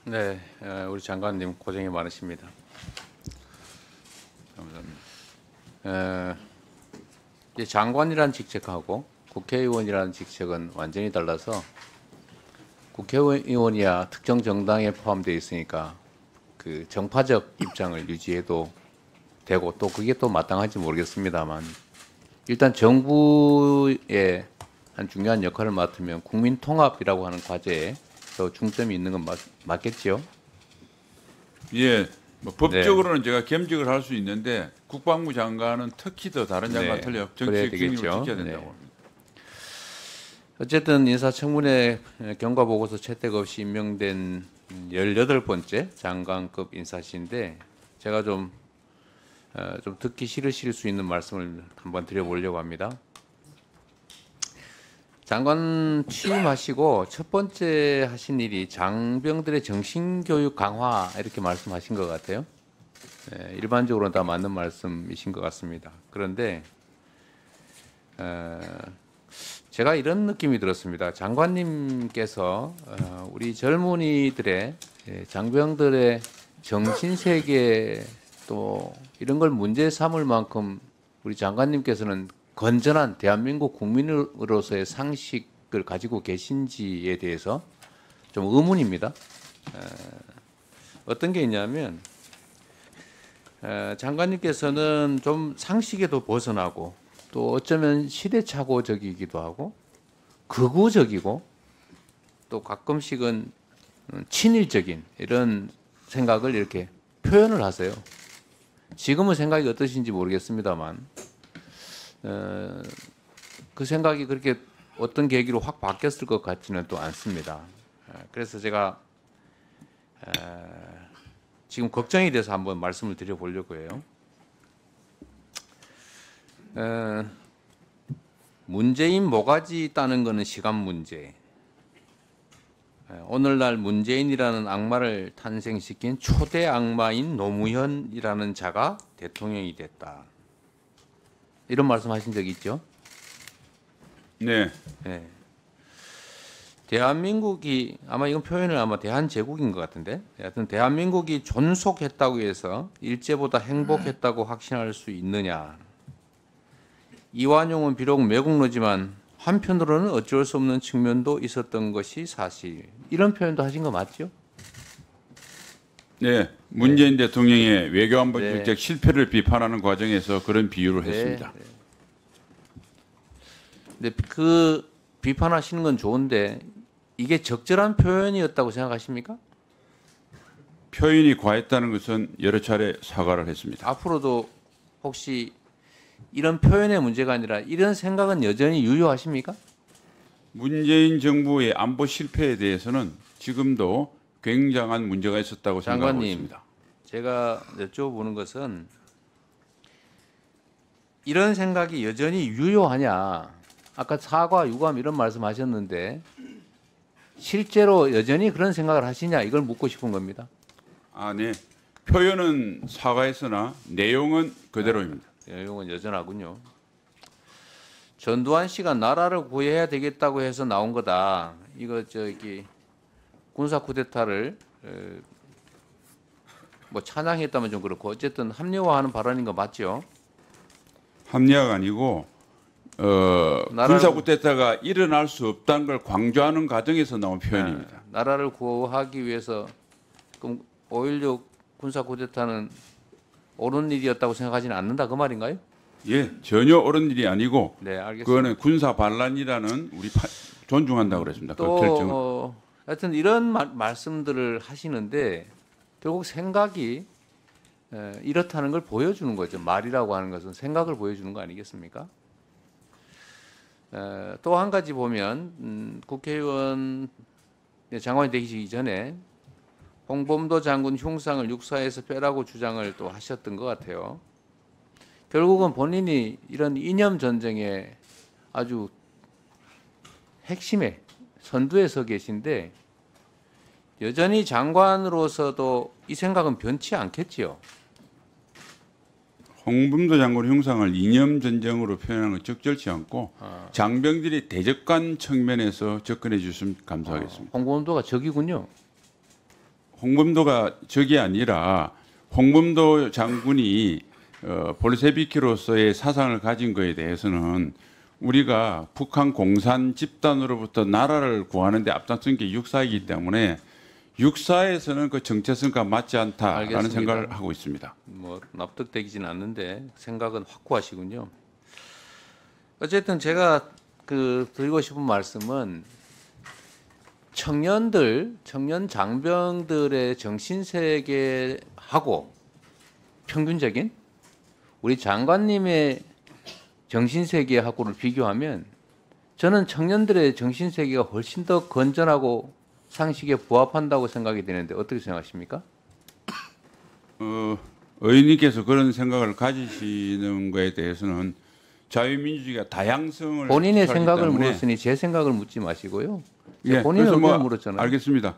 네, 우리 장관님 고생이 많으십니다. 감사합니다. 이제 장관이라는 직책하고 국회의원이라는 직책은 완전히 달라서 국회의원이야 특정 정당에 포함되어 있으니까 그 정파적 입장을 유지해도 되고 또 그게 또 마땅할지 모르겠습니다만 일단 정부의 한 중요한 역할을 맡으면 국민 통합이라고 하는 과제에 더 중점이 있는 건 맞겠지요? 예, 뭐 법적으로는 제가 겸직을 할 수 있는데 국방부 장관은 특히 더 다른 장관 틀려 정치적 중립을 지켜야 된다고 합니다. 어쨌든 인사청문회 경과보고서 채택 없이 임명된 18번째 장관급 인사시인데 제가 좀 듣기 싫으실 수 있는 말씀을 한번 드려보려고 합니다. 장관 취임하시고 첫 번째 하신 일이 장병들의 정신교육 강화 이렇게 말씀하신 것 같아요. 일반적으로 다 맞는 말씀이신 것 같습니다. 그런데 제가 이런 느낌이 들었습니다. 장관님께서 우리 젊은이들의 장병들의 정신세계 또 이런 걸 문제 삼을 만큼 우리 장관님께서는 건전한 대한민국 국민으로서의 상식을 가지고 계신지에 대해서 좀 의문입니다. 어떤 게 있냐면 장관님께서는 좀 상식에도 벗어나고 또 어쩌면 시대착오적이기도 하고 극우적이고 또 가끔씩은 친일적인 이런 생각을 이렇게 표현을 하세요. 지금은 생각이 어떠신지 모르겠습니다만 그 생각이 그렇게 어떤 계기로 확 바뀌었을 것 같지는 또 않습니다. 그래서 제가 지금 걱정이 돼서 한번 말씀을 드려보려고 해요. 문재인 모가지 따는 것은 시간 문제. 오늘날 문재인이라는 악마를 탄생시킨 초대 악마인 노무현이라는 자가 대통령이 됐다. 이런 말씀하신 적이 있죠? 네. 네. 대한민국이 아마 이건 표현을 아마 대한제국인 것 같은데, 하여튼 대한민국이 존속했다고 해서 일제보다 행복했다고 확신할 수 있느냐? 이완용은 비록 매국노지만 한편으로는 어쩔 수 없는 측면도 있었던 것이 사실. 이런 표현도 하신 거 맞죠? 네, 문재인 대통령의 외교안보 네. 정책 실패를 비판하는 과정에서 그런 비유를 했습니다. 네. 근데 그 비판하시는 건 좋은데 이게 적절한 표현이었다고 생각하십니까? 표현이 과했다는 것은 여러 차례 사과를 했습니다. 앞으로도 혹시 이런 표현의 문제가 아니라 이런 생각은 여전히 유효하십니까? 문재인 정부의 안보 실패에 대해서는 지금도 굉장한 문제가 있었다고 생각하고 장관님, 있습니다. 제가 여쭤보는 것은 이런 생각이 여전히 유효하냐? 아까 사과, 유감 이런 말씀하셨는데 실제로 여전히 그런 생각을 하시냐? 이걸 묻고 싶은 겁니다. 아, 네. 표현은 사과했으나 내용은 그대로입니다. 내용은 여전하군요. 전두환 씨가 나라를 구해야 되겠다고 해서 나온 거다. 이거 군사 쿠데타를 뭐 찬양했다면 좀 그렇고 어쨌든 합리화하는 발언인 거 맞죠? 합리화가 아니고 군사 쿠데타가 일어날 수 없다는 걸 강조하는 과정에서 나온 표현입니다. 나라를 구하기 위해서 그럼 5.16 군사 쿠데타는 옳은 일이었다고 생각하지는 않는다 그 말인가요? 예, 전혀 옳은 일이 아니고 네, 알겠습니다. 그거는 군사 반란이라는 우리 존중한다고 그랬습니다. 그 결정은. 또 하여튼 이런 말씀들을 하시는데 결국 생각이 이렇다는 걸 보여주는 거죠. 말이라고 하는 것은 생각을 보여주는 거 아니겠습니까? 또 한 가지 보면 국회의원 장관이 되시기 전에 홍범도 장군 흉상을 육사에서 빼라고 주장을 또 하셨던 것 같아요. 결국은 본인이 이런 이념 전쟁의 아주 핵심에 선두에 서 계신데 여전히 장관으로서도 이 생각은 변치 않겠지요. 홍범도 장군 흉상을 이념 전쟁으로 표현하는 건 적절치 않고 장병들이 대적관 측면에서 접근해 주시면 감사하겠습니다. 홍범도가 적이군요. 홍범도가 적이 아니라 홍범도 장군이 볼셰비키로서의 사상을 가진 것에 대해서는 우리가 북한 공산 집단으로부터 나라를 구하는 데 앞장선 게 육사이기 때문에 육사에서는 그 정체성과 맞지 않다라는 알겠습니다. 생각을 하고 있습니다. 뭐 납득되기진 않는데 생각은 확고하시군요. 어쨌든 제가 드리고 싶은 말씀은 청년 장병들의 정신 세계하고 평균적인 우리 장관님의 정신 세계하고를 비교하면 저는 청년들의 정신 세계가 훨씬 더 건전하고 상식에 부합한다고 생각이 되는데 어떻게 생각하십니까? 의원님께서 그런 생각을 가지시는 것에 대해서는 자유민주주의가 다양성을 본인의 취하기 생각을 때문에 물었으니 제 생각을 묻지 마시고요. 예, 본인의 그래서 의견을 물었잖아요. 알겠습니다.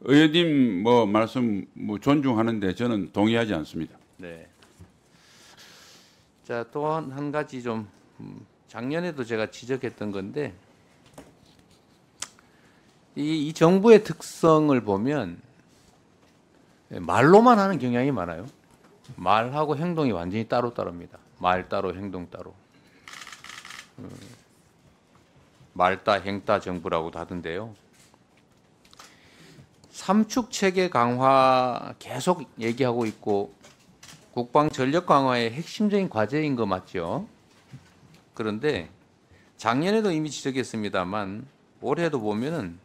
의원님 말씀 존중하는데 저는 동의하지 않습니다. 네. 자, 또 한 가지 좀 작년에도 제가 지적했던 건데 이 정부의 특성을 보면 말로만 하는 경향이 많아요. 말하고 행동이 완전히 따로따로입니다. 말 따로 행동 따로. 말따 행따 정부라고도 하던데요. 삼축 체계 강화 계속 얘기하고 있고 국방 전력 강화의 핵심적인 과제인 거 맞죠? 그런데 작년에도 이미 지적했습니다만 올해도 보면은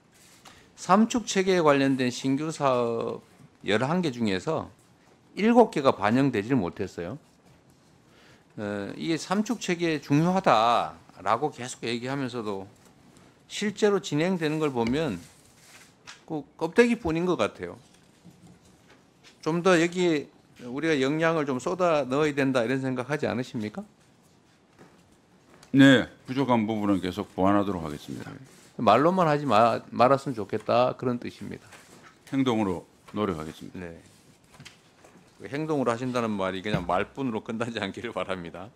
삼축 체계에 관련된 신규 사업 11개 중에서 7개가 반영되질 못했어요. 이게 삼축 체계 중요하다라고 계속 얘기하면서도 실제로 진행되는 걸 보면 그 껍데기뿐인 것 같아요. 좀 더 여기에 우리가 역량을 좀 쏟아 넣어야 된다 이런 생각하지 않으십니까? 네, 부족한 부분은 계속 보완하도록 하겠습니다. 말로만 하지 말았으면 좋겠다 그런 뜻입니다. 행동으로 노력하겠습니다. 네. 행동으로 하신다는 말이 그냥 말뿐으로 끝나지 않기를 바랍니다.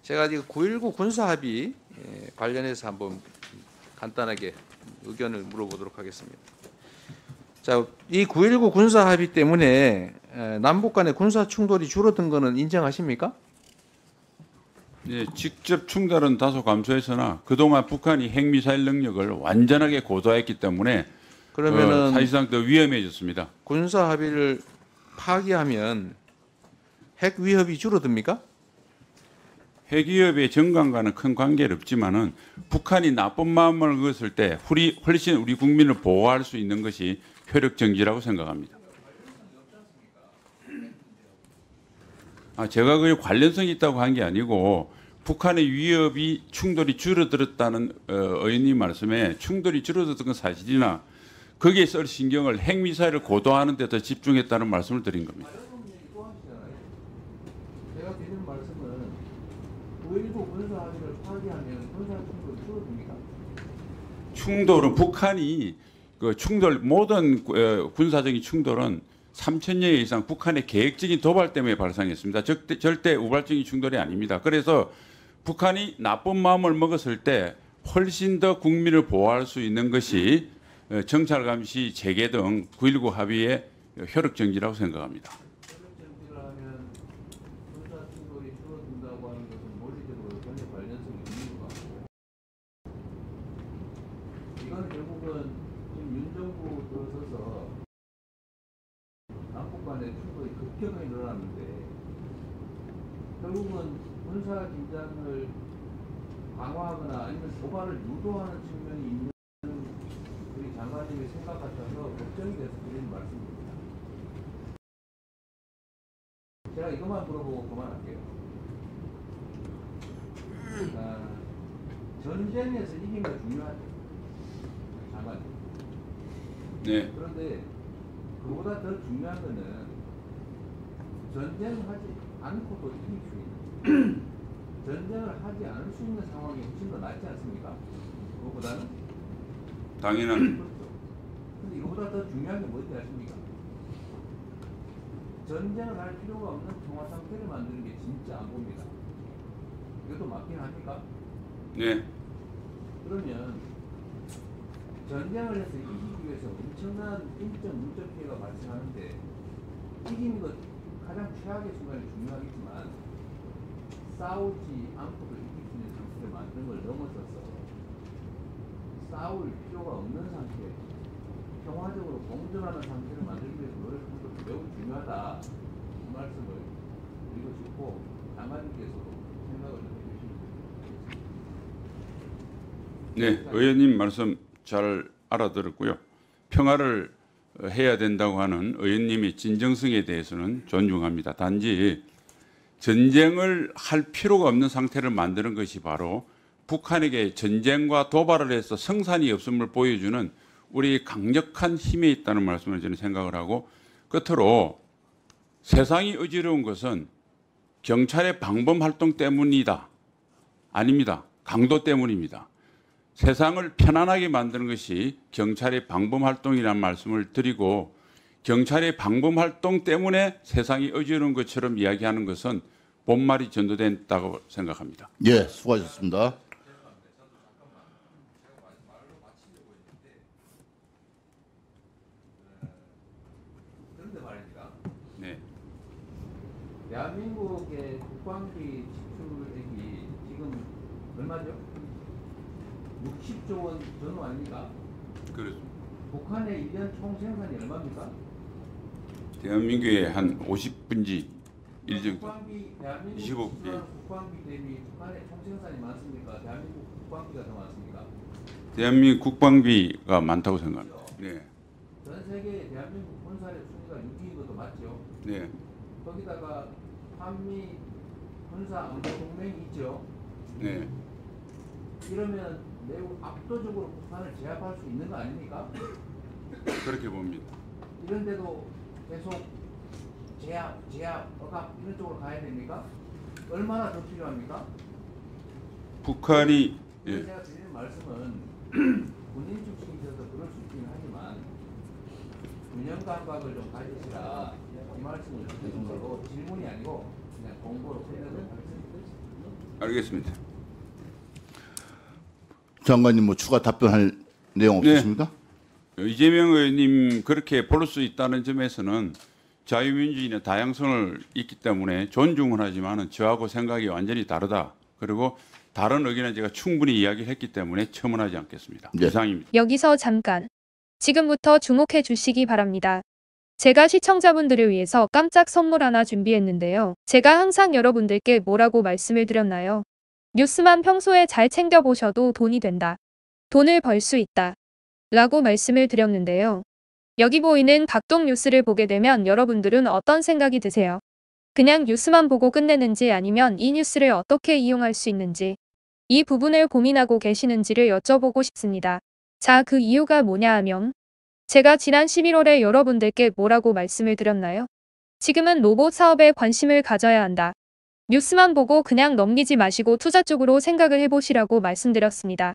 제가 지금 9.19 군사합의 관련해서 한번 간단하게 의견을 물어보도록 하겠습니다. 자, 이 9.19 군사합의 때문에 남북 간의 군사 충돌이 줄어든 것은 인정하십니까? 네, 직접 충돌은 다소 감소했으나 그동안 북한이 핵미사일 능력을 완전하게 고도화했기 때문에 그러면은 사실상 더 위험해졌습니다. 군사 합의를 파기하면 핵 위협이 줄어듭니까? 핵위협의 정강과는 큰 관계는 없지만은 북한이 나쁜 마음을 먹었을 때 훨씬 우리 국민을 보호할 수 있는 것이 효력 정지라고 생각합니다. 제가 그 관련성이 있다고 한 게 아니고 북한의 위협이 충돌이 줄어들었다는 의원님 말씀에 충돌이 줄어들었던 건 사실이나 거기에 쓸 신경을 핵미사일을 고도화하는 데 더 집중했다는 말씀을 드린 겁니다. 제가 드리는 말씀은 9.19 군사 합의를 파기하면 군사 충돌이 줄어듭니까? 충돌은 북한이 모든 군사적인 충돌은 3,000여 이상 북한의 계획적인 도발 때문에 발생했습니다. 절대 우발적인 충돌이 아닙니다. 그래서 북한이 나쁜 마음을 먹었을 때 훨씬 더 국민을 보호할 수 있는 것이 정찰 감시 재개 등 9.19 합의의 효력 정지라고 생각합니다. 효력 정지를 하면 군사 충돌이 줄어든다고 하는 것은 논리적으로 전혀 관련성이 있는 것 같고요. 이건 결국은 지금 윤 정부 들어서서 남북 간의 충돌이 급격하게 늘어났는데 결국은 군사 긴장을 강화하거나 아니면 도발을 유도하는 측면이 있는 우리 장관님의 생각 같아서 걱정이 돼서 드리는 말씀입니다. 제가 이것만 물어보고 그만할게요. 전쟁에서 이기는 게 중요하죠. 장관님. 네. 그런데 그보다 더 중요한 거는 전쟁을 하지 않고도 이길 수 있는 전쟁을 하지 않을 수 있는 상황이 훨씬 더 낫지 않습니까? 그거보다는? 당연한. 그렇죠. 근데 이거보다 더 중요한 게 뭔지 아십니까? 전쟁을 할 필요가 없는 평화 상태를 만드는 게 진짜 안 봅니다. 이것도 맞긴 합니까? 네. 그러면 전쟁을 해서 이기기 위해서 엄청난 인적 물적 피해가 발생하는데 이기는 것 가장 최악의 순간이 중요하겠지만 싸우지 않고도 이길 수 있는 상태를 만드는 걸 넘어서서 싸울 필요가 없는 상태, 평화적으로 공존하는 상태를 만들기 위해서 노력하는 것도 매우 중요하다. 그 말씀을 드리고 싶고 장관님께서도 생각을 좀 해주시면 좋겠습니다. 네, 의원님 말씀 잘 알아들었고요. 평화를 해야 된다고 하는 의원님의 진정성에 대해서는 존중합니다. 단지 전쟁을 할 필요가 없는 상태를 만드는 것이 바로 북한에게 전쟁과 도발을 해서 성산이 없음을 보여주는 우리 강력한 힘에 있다는 말씀을 저는 생각을 하고, 끝으로 세상이 어지러운 것은 경찰의 방범 활동 때문이다. 아닙니다. 강도 때문입니다. 세상을 편안하게 만드는 것이 경찰의 방범 활동이라는 말씀을 드리고, 경찰의 방범 활동 때문에 세상이 어지러운 것처럼 이야기하는 것은 본말이 전도된다고 생각합니다. 예, 수고하셨습니다. 그런데 말입니다. 네. 대한민국의 국방비 지출액이 지금 얼마죠? 60조 원 전후 아닙니까? 그렇습니다. 북한의 1년 총 생산이 얼마입니까? 대한민국의 한 50분지 1 정도. 국방비, 대한민국 25, 지출하는 예. 국방비 대비 북한의 총 생산이 많습니까? 대한민국 국방비가 더 많습니까? 대한민국 국방비가 많다고 생각합니다. 네. 전 세계 대한민국 군사력 순위가 6위인 것도 맞죠? 네. 거기다가 한미 군사 안보 동맹이 있죠? 네. 이러면 매우 압도적으로 북한을 제압할 수 있는 거 아닙니까? 그렇게 봅니다. 이런데도 계속 제압, 억압 이런 쪽으로 가야 됩니까? 얼마나 더 필요합니까? 북한이 예. 제가 드리는 말씀은 군인 출신이셔서 그럴 수 있긴 하지만 균형 감각을 좀 가지시라 이 말씀을 드리는 거고, 질문이 아니고 그냥 공고로 끝내도록 하겠습니다. 알겠습니다. 장관님 뭐 추가 답변할 내용 네. 없으십니까? 이재명 의원님 그렇게 볼 수 있다는 점에서는 자유민주주의는 다양성을 있기 때문에 존중을 하지만은 저하고 생각이 완전히 다르다. 그리고 다른 의견은 제가 충분히 이야기를 했기 때문에 첨언하지 않겠습니다. 네. 이상입니다. 여기서 잠깐. 지금부터 주목해 주시기 바랍니다. 제가 시청자분들을 위해서 깜짝 선물 하나 준비했는데요. 제가 항상 여러분들께 뭐라고 말씀을 드렸나요? 뉴스만 평소에 잘 챙겨보셔도 돈이 된다. 돈을 벌 수 있다. 라고 말씀을 드렸는데요. 여기 보이는 각종 뉴스를 보게 되면 여러분들은 어떤 생각이 드세요? 그냥 뉴스만 보고 끝내는지 아니면 이 뉴스를 어떻게 이용할 수 있는지 이 부분을 고민하고 계시는지를 여쭤보고 싶습니다. 자, 그 이유가 뭐냐 하면 제가 지난 11월에 여러분들께 뭐라고 말씀을 드렸나요? 지금은 로봇 사업에 관심을 가져야 한다. 뉴스만 보고 그냥 넘기지 마시고 투자 쪽으로 생각을 해보시라고 말씀드렸습니다.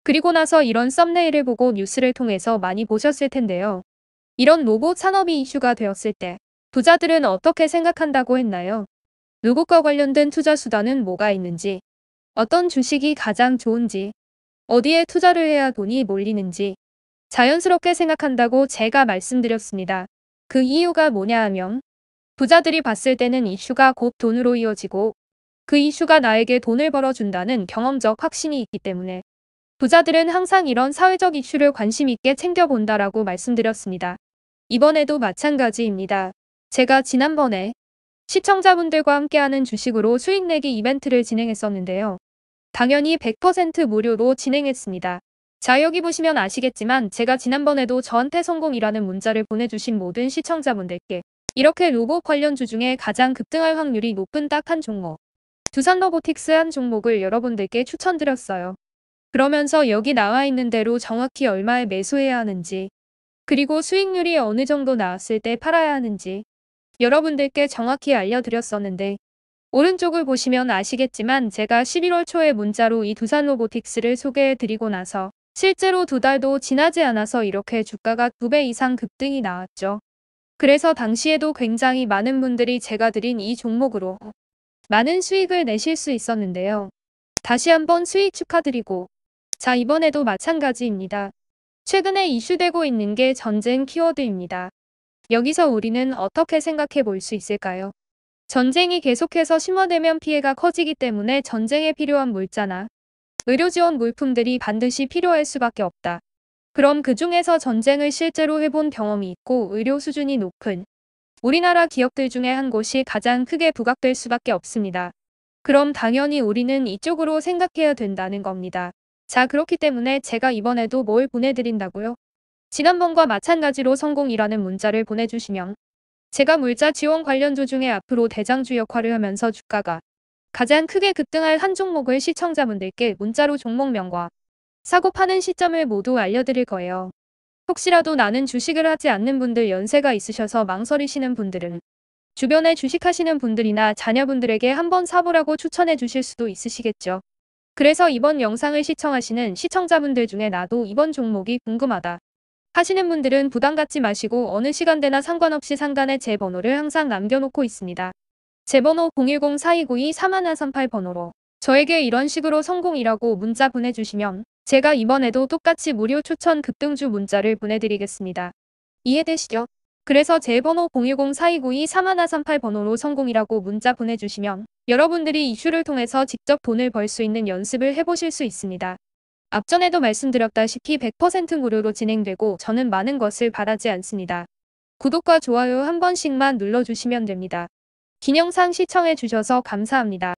그리고 나서 이런 썸네일을 보고 뉴스를 통해서 많이 보셨을 텐데요. 이런 로봇 산업이 이슈가 되었을 때 부자들은 어떻게 생각한다고 했나요? 로봇과 관련된 투자 수단은 뭐가 있는지, 어떤 주식이 가장 좋은지, 어디에 투자를 해야 돈이 몰리는지 자연스럽게 생각한다고 제가 말씀드렸습니다. 그 이유가 뭐냐 하면 부자들이 봤을 때는 이슈가 곧 돈으로 이어지고 그 이슈가 나에게 돈을 벌어준다는 경험적 확신이 있기 때문에 부자들은 항상 이런 사회적 이슈를 관심 있게 챙겨본다라고 말씀드렸습니다. 이번에도 마찬가지입니다. 제가 지난번에 시청자분들과 함께하는 주식으로 수익 내기 이벤트를 진행했었는데요. 당연히 100% 무료로 진행했습니다. 자, 여기 보시면 아시겠지만 제가 지난번에도 저한테 성공이라는 문자를 보내주신 모든 시청자분들께 이렇게 로봇 관련주 중에 가장 급등할 확률이 높은 딱 한 종목, 두산로보틱스 한 종목을 여러분들께 추천드렸어요. 그러면서 여기 나와 있는 대로 정확히 얼마에 매수해야 하는지, 그리고 수익률이 어느 정도 나왔을 때 팔아야 하는지 여러분들께 정확히 알려드렸었는데, 오른쪽을 보시면 아시겠지만 제가 11월 초에 문자로 이 두산로보틱스를 소개해드리고 나서 실제로 2달도 지나지 않아서 이렇게 주가가 2배 이상 급등이 나왔죠. 그래서 당시에도 굉장히 많은 분들이 제가 드린 이 종목으로 많은 수익을 내실 수 있었는데요. 다시 한번 수익 축하드리고, 자, 이번에도 마찬가지입니다. 최근에 이슈되고 있는 게 전쟁 키워드입니다. 여기서 우리는 어떻게 생각해 볼 수 있을까요? 전쟁이 계속해서 심화되면 피해가 커지기 때문에 전쟁에 필요한 물자나 의료 지원 물품들이 반드시 필요할 수밖에 없다. 그럼 그 중에서 전쟁을 실제로 해본 경험이 있고 의료 수준이 높은 우리나라 기업들 중에 한 곳이 가장 크게 부각될 수밖에 없습니다. 그럼 당연히 우리는 이쪽으로 생각해야 된다는 겁니다. 자, 그렇기 때문에 제가 이번에도 뭘 보내드린다고요? 지난번과 마찬가지로 성공이라는 문자를 보내주시면 제가 물자 지원 관련주 중에 앞으로 대장주 역할을 하면서 주가가 가장 크게 급등할 한 종목을 시청자분들께 문자로 종목명과 사고 파는 시점을 모두 알려드릴 거예요. 혹시라도 나는 주식을 하지 않는 분들, 연세가 있으셔서 망설이시는 분들은 주변에 주식하시는 분들이나 자녀분들에게 한번 사보라고 추천해 주실 수도 있으시겠죠. 그래서 이번 영상을 시청하시는 시청자분들 중에 나도 이번 종목이 궁금하다 하시는 분들은 부담 갖지 마시고 어느 시간대나 상관없이 상단에 제 번호를 항상 남겨놓고 있습니다. 제 번호 010-4292-3138 번호로 저에게 이런 식으로 성공이라고 문자 보내주시면 제가 이번에도 똑같이 무료 추천 급등주 문자를 보내드리겠습니다. 이해되시죠? 그래서 제 번호 010-4292-3138 번호로 성공이라고 문자 보내주시면 여러분들이 이슈를 통해서 직접 돈을 벌 수 있는 연습을 해보실 수 있습니다. 앞전에도 말씀드렸다시피 100% 무료로 진행되고 저는 많은 것을 바라지 않습니다. 구독과 좋아요 한 번씩만 눌러주시면 됩니다. 긴 영상 시청해 주셔서 감사합니다.